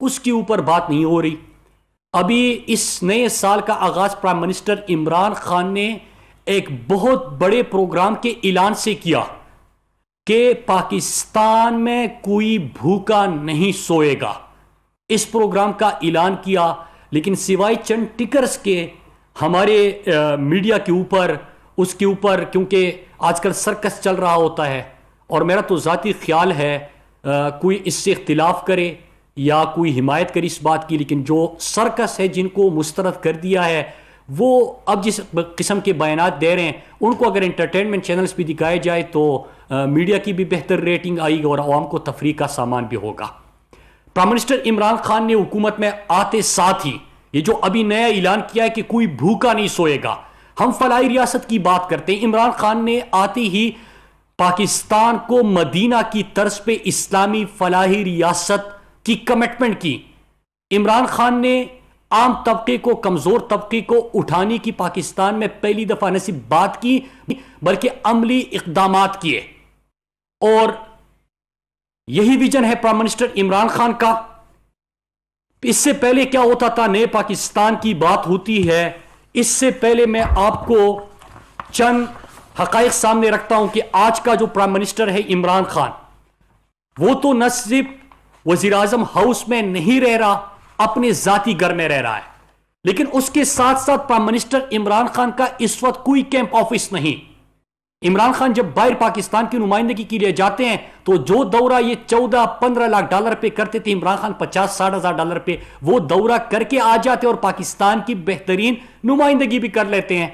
اس کے اوپر بات نہیں ہو رہی. ابھی اس نئے سال کا آغاز پرائم منسٹر عمران خان نے ایک بہت بڑے پروگرام کے اعلان سے کیا کہ پاکستان میں کوئی بھوکا نہیں سوئے گا. اس پروگرام کا اعلان کیا، لیکن سوائے چند ٹکرز کے ہمارے میڈیا کے اوپر اس کے اوپر، کیونکہ آج کل سرکس چل رہا ہوتا ہے، اور میرا تو ذاتی خیال ہے کوئی اس سے اختلاف کرے یا کوئی حمایت کرے اس بات کی، لیکن جو سرکس ہے جن کو مسترد کر دیا ہے وہ اب جس قسم کے بیانات دے رہے ہیں ان کو اگر انٹرٹینمنٹ چینلز بھی دکھائے جائے تو میڈیا کی بھی بہتر ریٹنگ آئے گی اور عوام کو تفریح کا سامان بھی ہوگا. پرائم منسٹر عمران خان نے حکومت میں آتے ساتھ ہی یہ جو ابھی نیا اعلان کیا ہے کہ کوئی بھوکا نہیں سوئے گا. ہم فلاحی ریاست کی بات کرتے ہیں، عمران خان نے آتے ہی پاکستان کو مدینہ کی طرز پہ اسلامی فلاحی ریاست کی کمٹمنٹ کی. عمران خان نے عام طبقے کو، کمزور طبقے کو اٹھانے کی پاکستان میں پہلی دفعہ نہ صرف بات کی بلکہ عملی اقدامات کیے، اور یہی ویژن ہے پرائم منسٹر عمران خان کا. اس سے پہلے کیا ہوتا تھا؟ نئے پاکستان کی بات ہوتی ہے، اس سے پہلے میں آپ کو چند حقائق سامنے رکھتا ہوں کہ آج کا جو پرائم منسٹر ہے عمران خان، وہ تو نہ صرف وزیر اعظم ہاؤس میں نہیں رہ رہا، اپنے ذاتی گھر میں رہ رہا ہے، لیکن اس کے ساتھ ساتھ پرائم منسٹر عمران خان کا اس وقت کوئی کیمپ آفس نہیں. عمران خان جب باہر پاکستان کی نمائندگی کے لیے جاتے ہیں تو جو دورہ یہ 14-15 لاکھ ڈالر پہ کرتے تھے، عمران خان 50-60 ہزار ڈالر پہ وہ دورہ کر کے آ جاتے اور پاکستان کی بہترین نمائندگی بھی کر لیتے ہیں.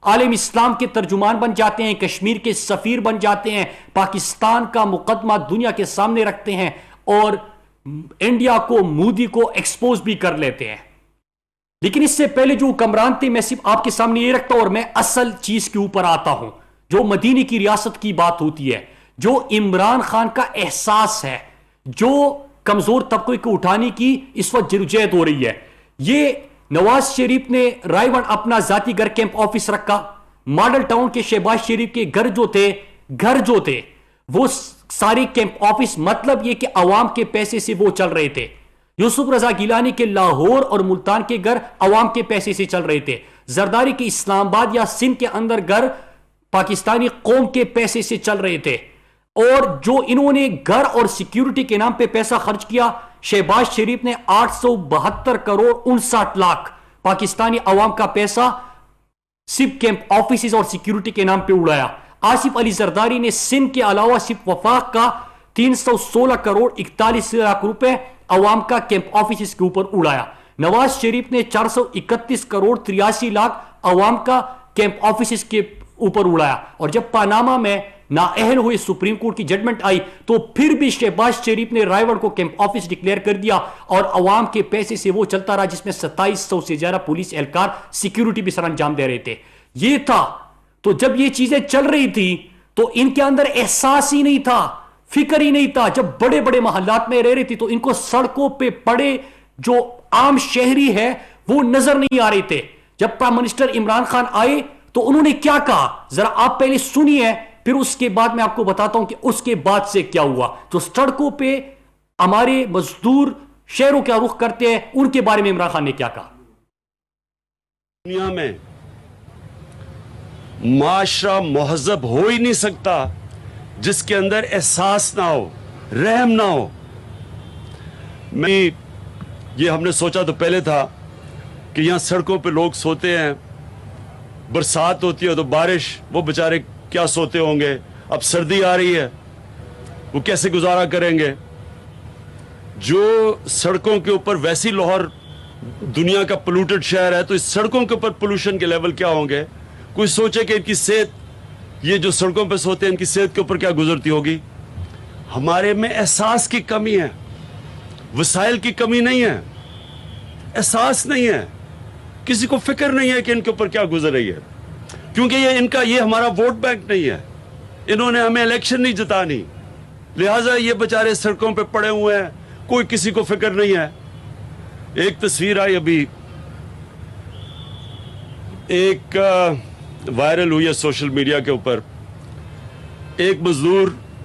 عالم اسلام کے ترجمان بن جاتے ہیں، کشمیر کے سفیر بن جاتے ہیں، پاکستان کا مقدمہ دنیا کے سامنے رکھتے ہیں اور انڈیا کو، مودی کو ایکسپوز بھی کر لیتے ہیں. لیکن اس سے پہلے جو حکمران تھے، میں صرف آپ کے سامنے یہ رکھتا ہوں اور میں اصل چیز کے اوپر آتا ہوں. جو مدینہ کی ریاست کی بات ہوتی ہے، جو عمران خان کا احساس ہے، جو کمزور طبقے کو اٹھانے کی اس وقت جدوجہد ہو رہی ہے، یہ نواز شریف نے رائے ون اپنا ذاتی گھر کیمپ آفس رکھا. ماڈل ٹاؤن کے شہباز شریف کے گھر جو تھے وہ سارے کیمپ آفس، مطلب یہ کہ عوام کے پیسے سے وہ چل رہے تھے. یوسف رضا گیلانی کے لاہور اور ملتان کے گھر عوام کے پیسے سے چل رہے تھے. زرداری کے اسلام آباد یا سندھ کے اندر گھر پاکستانی قوم کے پیسے سے چل رہے تھے. اور جو انہوں نے گھر اور سیکیورٹی کے نام پہ پیسہ خرچ کیا، شہباز شریف نے 872 کروڑ 59 لاکھ پاکستانی عوام کا پیسہ صرف کیمپ آفیسز اور سیکیورٹی کے نام پہ اڑایا. آصف علی زرداری نے سندھ کے علاوہ صرف وفاق کا 316 کروڑ 41 لاکھ روپے عوام کا کیمپ آفیسز کے اوپر اڑایا. نواز شریف نے 431 کروڑ 83 لاکھ عوام کا کیمپ آفیسز کے اوپر اڑایا. اور جب پاناما میں نااہل ہوئے سپریم کورٹ کی ججمنٹ آئی تو پھر بھی شہباز شریف نے رائے ون کو کیمپ آفس ڈکلیئر کر دیا اور عوام کے پیسے سے وہ چلتا رہا، جس میں 2700 سے زیادہ پولیس اہلکار سیکیورٹی بھی سر انجام دے رہے تھے. یہ تھا. تو جب یہ چیزیں چل رہی تھی تو ان کے اندر احساس ہی نہیں تھا، فکر ہی نہیں تھا. جب بڑے بڑے محلات میں رہ رہی تھی تو ان کو سڑکوں پہ پڑے جو عام شہری ہے وہ نظر نہیں آ رہے تھے. جب پرائم منسٹر عمران خان آئے تو انہوں نے کیا کہا، ذرا آپ پہلے سنیے، پھر اس کے بعد میں آپ کو بتاتا ہوں کہ اس کے بعد سے کیا ہوا. جو سڑکوں پہ ہمارے مزدور شہروں کا رخ کرتے ہیں ان کے بارے میں عمران خان نے کیا کہا. دنیا میں معاشرہ مہذب ہو ہی نہیں سکتا جس کے اندر احساس نہ ہو، رحم نہ ہو. یہ ہم نے سوچا تو پہلے تھا کہ یہاں سڑکوں پہ لوگ سوتے ہیں، برسات ہوتی ہے تو بارش، وہ بیچارے کیا سوتے ہوں گے. اب سردی آ رہی ہے، وہ کیسے گزارا کریں گے. جو سڑکوں کے اوپر، ویسی لاہور دنیا کا پولوٹڈ شہر ہے تو اس سڑکوں کے اوپر پولوشن کے لیول کیا ہوں گے. کوئی سوچے کہ ان کی صحت، یہ جو سڑکوں پہ سوتے ہیں ان کی صحت کے اوپر کیا گزرتی ہوگی. ہمارے میں احساس کی کمی ہے، وسائل کی کمی نہیں ہے، احساس نہیں ہے، کسی کو فکر نہیں ہے کہ ان کے اوپر کیا گزر رہی ہے. کیونکہ یہ ہمارا ووٹ بینک نہیں ہے، انہوں نے ہمیں الیکشن نہیں جتانی، لہٰذا یہ بیچارے سڑکوں پہ پڑے ہوئے ہیں، کوئی کسی کو فکر نہیں ہے. ایک تصویر آئی ابھی، ایک وائرل ہوئی ہے سوشل میڈیا کے اوپر. ایک مزدور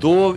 2,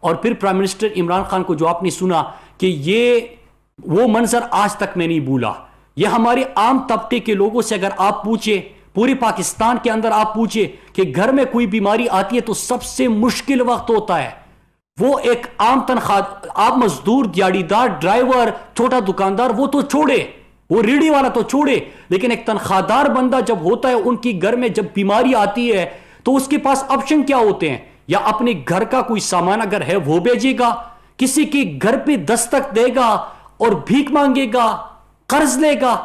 اور پھر پرائم منسٹر عمران خان کو جو آپ نے سنا کہ یہ وہ منظر آج تک میں نہیں بھولا. یہ ہمارے عام طبقے کے لوگوں سے اگر آپ پوچھیں, پوری پاکستان کے اندر آپ پوچھیں کہ گھر میں کوئی بیماری آتی ہے تو سب سے مشکل وقت ہوتا ہے وہ ایک عام تنخواہ, آپ مزدور, دیہڑی دار, ڈرائیور, چھوٹا دکاندار وہ تو چھوڑے, وہ ریڑھی والا تو چھوڑے, لیکن ایک تنخواہ دار بندہ جب ہوتا ہے ان کی گھر میں جب بیماری آتی ہے تو اس کے پاس آپشن کیا ہوتے ہیں؟ یا اپنے گھر کا کوئی سامان اگر ہے وہ بیچے گا, کسی کے گھر پہ دستک دے گا اور بھیک مانگے گا, قرض لے گا.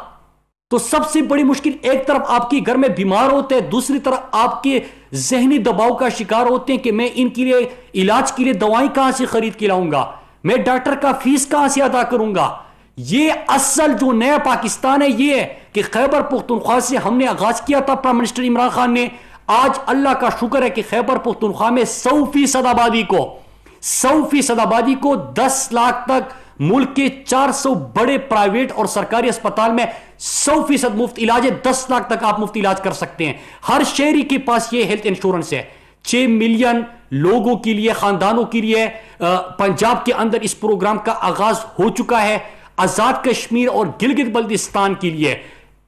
تو سب سے بڑی مشکل, ایک طرف آپ کے گھر میں بیمار ہوتے ہیں, دوسری طرف آپ کے ذہنی دباؤ کا شکار ہوتے ہیں کہ میں ان کے لیے علاج کے لیے دوائیں کہاں سے خرید کے لاؤں گا, میں ڈاکٹر کا فیس کہاں سے ادا کروں گا. یہ اصل جو نیا پاکستان ہے یہ ہے کہ خیبر پختونخوا سے ہم نے آغاز کیا تھا پرائم منسٹر عمران خان نے. آج اللہ کا شکر ہے کہ خیبر پختونخوا میں 100% آبادی کو 10 لاکھ تک ملک کے 400 بڑے پرائیویٹ اور سرکاری اسپتال میں 100% مفت علاج ہے. 10 لاکھ تک آپ مفت علاج کر سکتے ہیں. ہر شہری کے پاس یہ ہیلتھ انشورنس ہے. 6 ملین لوگوں کے لیے, خاندانوں کے لیے پنجاب کے اندر اس پروگرام کا آغاز ہو چکا ہے. آزاد کشمیر اور گلگت بلتستان کے لیے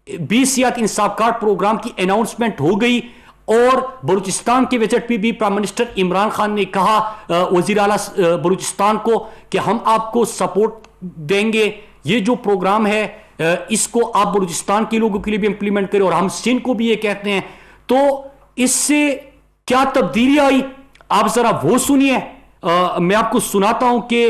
20 صحت انصاف کارڈ پروگرام کی اناؤنسمنٹ ہو گئی, اور بلوچستان کے وزٹ پہ بھی پرائم منسٹر عمران خان نے کہا وزیر اعلیٰ بلوچستان کو کہ ہم آپ کو سپورٹ دیں گے. یہ جو پروگرام ہے اس کو آپ بلوچستان کے لوگوں کے لیے بھی امپلیمنٹ کریں, اور ہم سندھ کو بھی یہ کہتے ہیں. تو اس سے کیا تبدیلی آئی آپ ذرا وہ سنیے. میں آپ کو سناتا ہوں کہ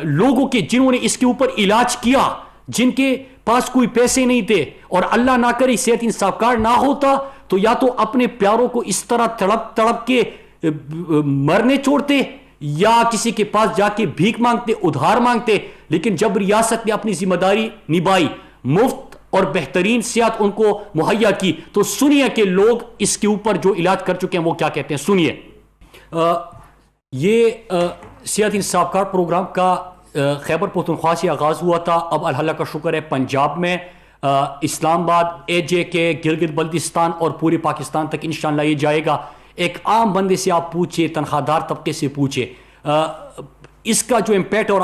لوگوں کے جنہوں نے اس کے اوپر علاج کیا, جن کے پاس کوئی پیسے نہیں تھے, اور اللہ نہ کرے صحت انصاف کارڈ نہ ہوتا تو یا تو اپنے پیاروں کو اس طرح تڑپ تڑپ کے مرنے چھوڑتے, یا کسی کے پاس جا کے بھیک مانگتے, ادھار مانگتے. لیکن جب ریاست نے اپنی ذمہ داری نبھائی, مفت اور بہترین صحت ان کو مہیا کی, تو سنیے کہ لوگ اس کے اوپر جو علاج کر چکے ہیں وہ کیا کہتے ہیں. سنیے. یہ صحت انصاف کارڈ پروگرام کا خیبر پختونخوا سے آغاز ہوا تھا. اب اللہ کا شکر ہے پنجاب میں, اسلام آباد, AJK, گلگت بلتستان اور پورے پاکستان تک انشاءاللہ یہ جائے گا. ایک عام بندے سے آپ پوچھیں, تنخواہ دار طبقے سے پوچھیں, اس کا جو امپیکٹ, اور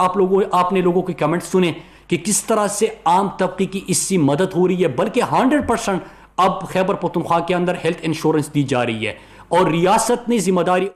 آپ نے لوگوں کے کمنٹ سنے کہ کس طرح سے عام طبقے کی اس سے مدد ہو رہی ہے. بلکہ 100% اب خیبر پختونخوا کے اندر ہیلتھ انشورنس دی جا رہی ہے, اور ریاست نے ذمہ داری